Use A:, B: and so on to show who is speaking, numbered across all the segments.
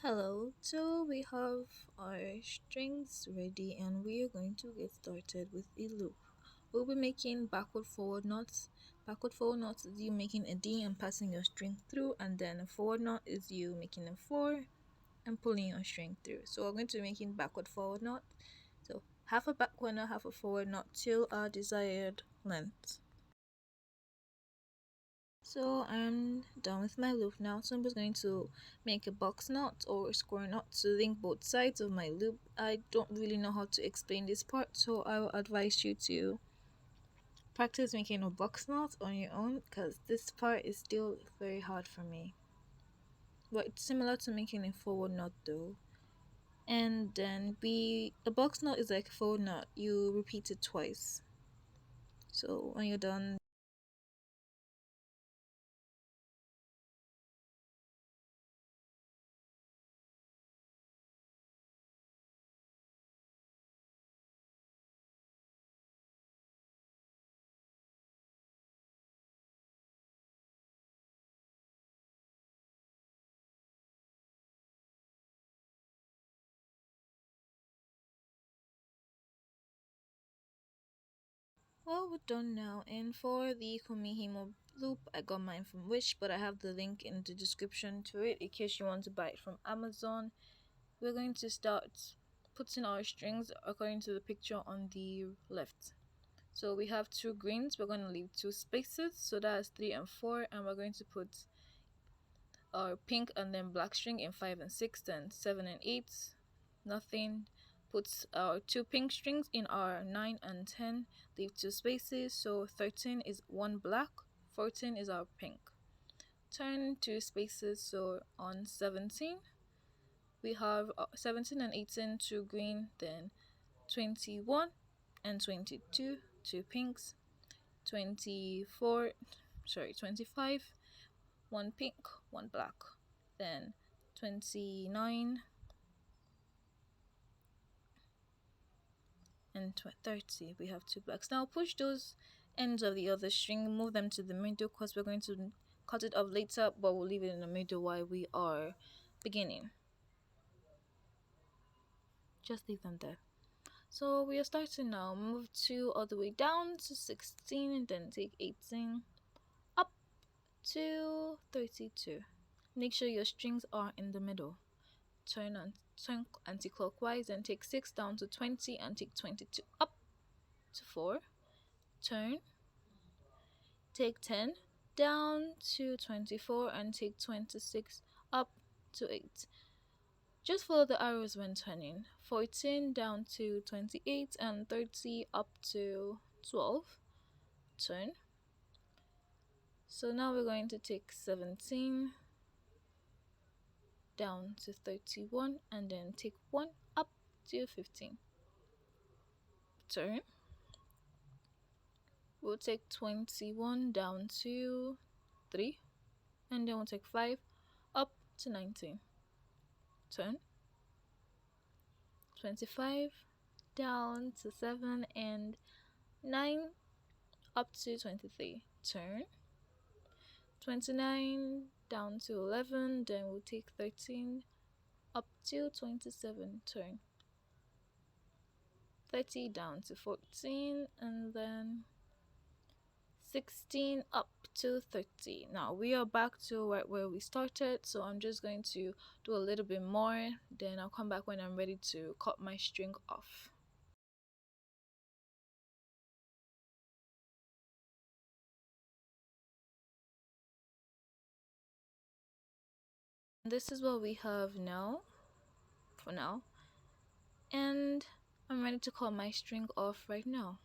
A: Hello, so we have our strings ready and we are going to get started with a loop. We'll be making backward forward knots. Backward forward knots is you making a D and passing your string through, and then a forward knot is you making a 4 and pulling your string through. So we're going to be making backward forward knot. So half a backward knot, half a forward knot till our desired length. So I'm done with my loop now, so I'm just going to make a box knot or a square knot to link both sides of my loop. I don't really know how to explain this part, so I will advise you to practice making a box knot on your own because this part is still very hard for me. But it's similar to making a forward knot though. And then a box knot is like a forward knot, you repeat it twice. So when you're done, well, we're done now. And for the Kumihimo loop, I got mine from Wish, but I have the link in the description to it in case you want to buy it from Amazon. We're going to start putting our strings according to the picture on the left. So we have two greens, we're going to leave two spaces, so that's 3 and 4, and we're going to put our pink and then black string in 5 and 6, then 7 and 8, nothing. Put our two pink strings in our 9 and 10, leave two spaces, so 13 is one black, 14 is our pink. Turn two spaces, so on 17 we have 17 and 18 two green, then 21 and 22 two pinks, 25 one pink, one black, then 29 and 30 we have two blacks. Now push those ends of the other string, move them to the middle because we're going to cut it off later, but we'll leave it in the middle while we are beginning. Just leave them there. So we are starting now. Move 2 all the way down to 16 and then take 18 up to 32. Make sure your strings are in the middle. Turn anti-clockwise and take 6 down to 20 and take 22 up to 4. Turn, take 10 down to 24 and take 26 up to 8. Just follow the arrows when turning. 14 down to 28 and 30 up to 12. Turn. So now we're going to take 17 down to 31 and then take 1 up to 15. Turn. We'll take 21 down to 3 and then we'll take 5 up to 19. Turn. 25 down to 7 and 9 up to 23. Turn. 29 down to 11, then we'll take 13 up to 27. Turn. 30 down to 14 and then 16 up to 30. Now we are back to right where we started, so I'm just going to do a little bit more, then I'll come back when I'm ready to cut my string off. This is what we have now for now, and I'm ready to cut my string off right now.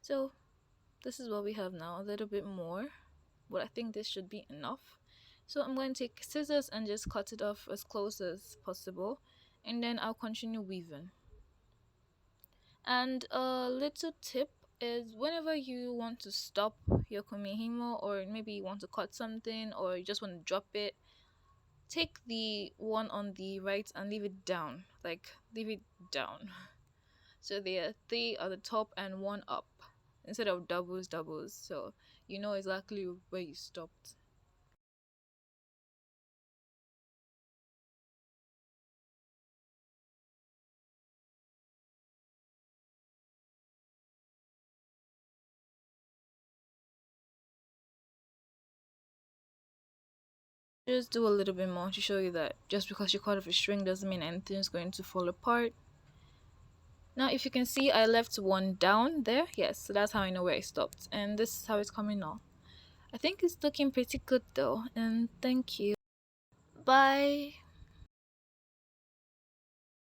A: So this is what we have now, a little bit more, but I think this should be enough. So I'm going to take scissors and just cut it off as close as possible, and then I'll continue weaving. And a little tip is whenever you want to stop your kumihimo, or maybe you want to cut something or you just want to drop it, take the one on the right and leave it down, like leave it down. So there are 3 at the top and 1 up instead of doubles, so you know exactly where you stopped. Just do a little bit more to show you that just because you cut off a string doesn't mean anything's going to fall apart. Now if you can see, I left one down there. Yes, so that's how I know where I stopped, and this is how it's coming off. I think it's looking pretty good though, and thank you. Bye.